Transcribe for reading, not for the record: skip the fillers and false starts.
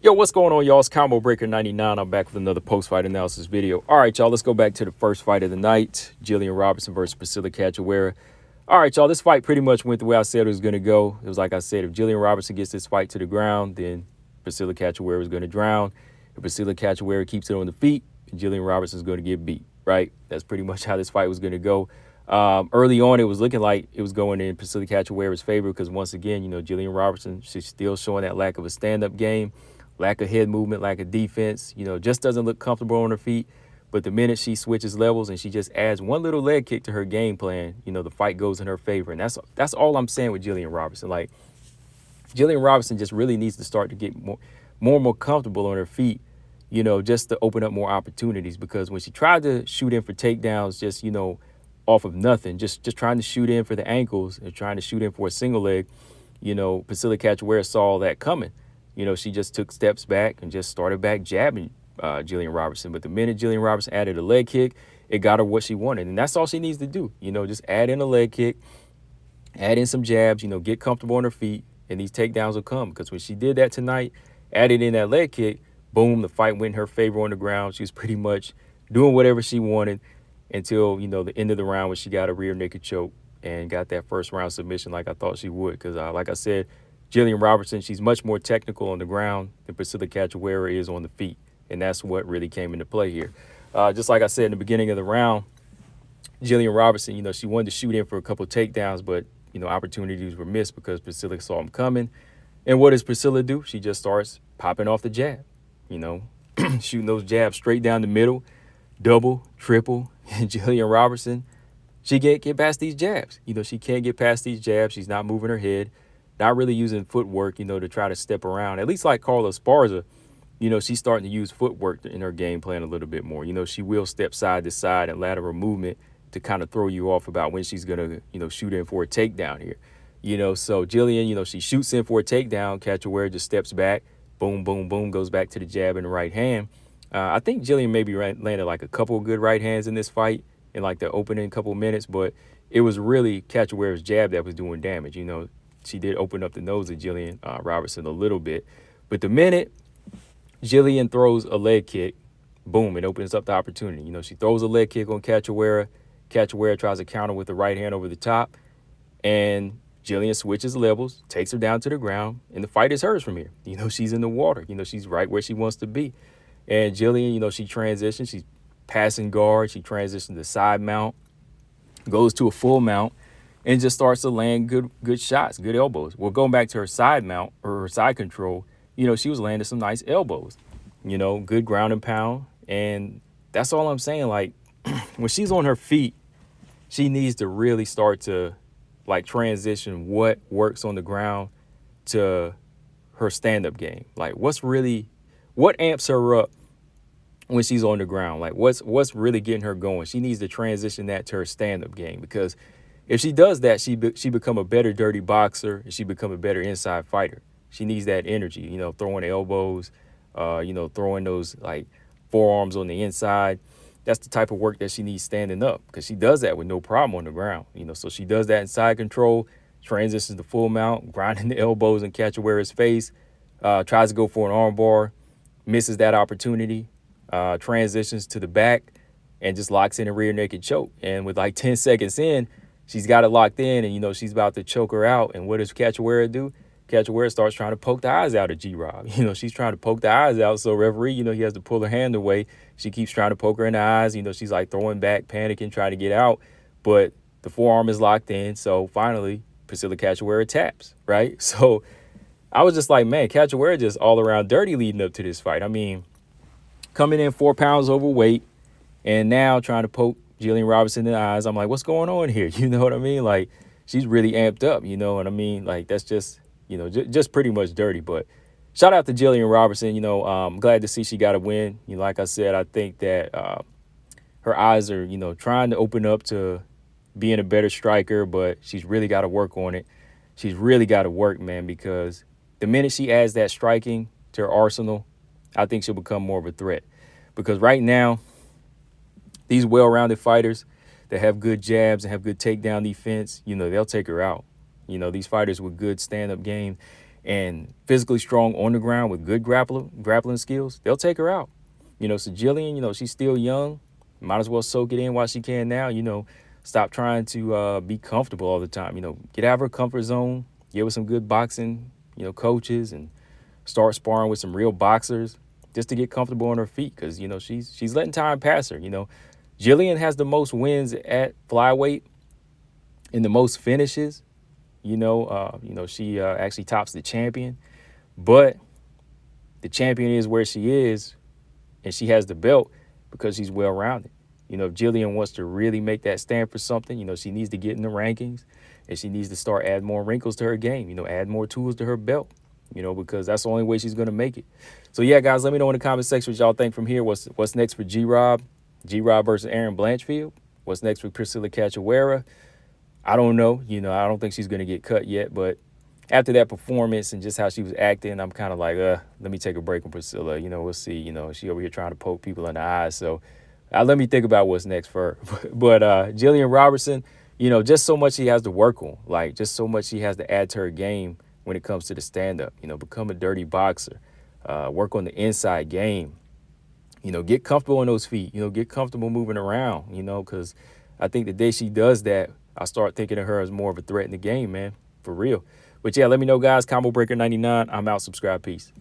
Yo, what's going on, y'all? It's Combo Breaker 99. I'm back with another post-fight analysis video. All right, y'all, let's go back to the first fight of the night. Gillian Robertson versus Priscilla Cachoeira. All right, y'all, this fight pretty much went the way I said it was going to go. It was like I said, if Gillian Robertson gets this fight to the ground, then Priscilla Cachoeira is going to drown. If Priscilla Cachoeira keeps it on the feet, Gillian Robertson is going to get beat, right? That's pretty much how this fight was going to go. Early on, it was looking like it was going in Priscilla Cachoeira's favor because, once again, you know, Gillian Robertson, she's still showing that lack of a stand-up game, lack of head movement, lack of defense, you know, just doesn't look comfortable on her feet. But the minute she switches levels and she just adds one little leg kick to her game plan, you know, the fight goes in her favor. And that's all I'm saying with Gillian Robertson. Like, Gillian Robertson just really needs to start to get more comfortable on her feet, you know, just to open up more opportunities. Because when she tried to shoot in for takedowns, just, you know, off of nothing, just trying to shoot in for the ankles and trying to shoot in for a single leg, you know, Priscilla Cachoeira saw that coming. You know, she just took steps back and just started back jabbing Gillian Robertson. But the minute Gillian Robertson added a leg kick, it got her what she wanted. And that's all she needs to do. You know, just add in a leg kick, add in some jabs, you know, get comfortable on her feet, and these takedowns will come. Because when she did that tonight, added in that leg kick, boom, the fight went in her favor on the ground. She was pretty much doing whatever she wanted until, you know, the end of the round when she got a rear naked choke and got that first round submission like I thought she would. Because like I said, Gillian Robertson, she's much more technical on the ground than Priscilla Cachoeira is on the feet. And that's what really came into play here. Just like I said in the beginning of the round, Gillian Robertson, you know, she wanted to shoot in for a couple of takedowns, but, you know, opportunities were missed because Priscilla saw them coming. And what does Priscilla do? She just starts popping off the jab, you know, shooting those jabs straight down the middle, double, triple. And Gillian Robertson, she can't get past these jabs. You know, she can't get past these jabs. She's not moving her head, not really using footwork, you know, to try to step around. At least like Carla Esparza, you know, she's starting to use footwork in her game plan a little bit more. You know, she will step side to side and lateral movement to kind of throw you off about when she's going to, you know, shoot in for a takedown here. You know, so Gillian, you know, she shoots in for a takedown. Cachoeira just steps back, boom, boom, boom, goes back to the jab in the right hand. I think Gillian maybe landed like a couple of good right hands in this fight in like the opening couple minutes, but it was really Cachoeira's jab that was doing damage. You know, she did open up the nose of Gillian Robertson a little bit. But the minute Gillian throws a leg kick, boom, it opens up the opportunity. You know, she throws a leg kick on Cachoeira. Cachoeira tries to counter with the right hand over the top. And Gillian switches levels, takes her down to the ground, and the fight is hers from here. You know, she's in the water. You know, she's right where she wants to be. And Gillian, you know, she transitions. She's passing guard. She transitions to side mount, goes to a full mount, and just starts to land good shots, good elbows. Well, going back to her side mount or her side control, you know, she was landing some nice elbows, you know, good ground and pound. And that's all I'm saying. Like, when she's on her feet, she needs to really start to, like, transition what works on the ground to her stand-up game. Like, what amps her up when she's on the ground? Like, what's really getting her going? She needs to transition that to her stand-up game, because if she does that, she become a better dirty boxer, and she become a better inside fighter. She needs that energy, you know, throwing elbows, you know, throwing those, like, forearms on the inside. That's the type of work that she needs standing up, because she does that with no problem on the ground, you know. So she does that in side control, transitions to full mount, grinding the elbows in Cachoeira's face, tries to go for an arm bar, misses that opportunity, transitions to the back, and just locks in a rear naked choke. And with like 10 seconds in, she's got it locked in, and, you know, she's about to choke her out. And what does Cachoeira do? Cachoeira starts trying to poke the eyes out of G-Rob. You know, she's trying to poke the eyes out. So referee, you know, he has to pull her hand away. She keeps trying to poke her in the eyes. You know, she's like throwing back, panicking, trying to get out. But the forearm is locked in. So finally, Priscilla Cachoeira taps, right? So I was just like, man, Cachoeira just all around dirty leading up to this fight. I mean, coming in 4 pounds overweight and now trying to poke Gillian Robertson in the eyes. I'm like, what's going on here? You know what I mean? Like, she's really amped up, you know what I mean? Like, that's just, you know, just pretty much dirty. But shout out to Gillian Robertson. You know, I'm glad to see she got a win. You know, like I said, I think that her eyes are, you know, trying to open up to being a better striker, but she's really got to work on it. She's really got to work, man, because the minute she adds that striking to her arsenal, I think she'll become more of a threat. Because right now, these well-rounded fighters that have good jabs and have good takedown defense, you know, they'll take her out. You know, these fighters with good stand-up game, and physically strong on the ground with good grappling skills, they'll take her out. So Gillian, she's still young. Might as well soak it in while she can now. Stop trying to be comfortable all the time. Get out of her comfort zone. Give her some good boxing, coaches, and start sparring with some real boxers just to get comfortable on her feet. Because she's letting time pass her. Gillian has the most wins at flyweight and the most finishes. She actually tops the champion, but the champion is where she is, and she has the belt because she's well-rounded. If Gillian wants to really make that stand for something, she needs to get in the rankings, and she needs to start adding more wrinkles to her game, add more tools to her belt, because that's the only way she's going to make it. So, yeah, guys, let me know in the comment section what y'all think from here. What's next for G-Rob? G-Rob versus Aaron Blanchfield? What's next for Priscilla Cachoeira? I don't know. I don't think she's going to get cut yet, but after that performance and just how she was acting, I'm kind of like, let me take a break on Priscilla. We'll see. She over here trying to poke people in the eyes. So let me think about what's next for her. But Gillian Robertson, just so much she has to work on, like just so much she has to add to her game when it comes to the stand-up, become a dirty boxer, work on the inside game, get comfortable on those feet, get comfortable moving around, because I think the day she does that, I start thinking of her as more of a threat in the game, man, for real. But yeah, let me know, guys. Combo Breaker 99. I'm out. Subscribe. Peace.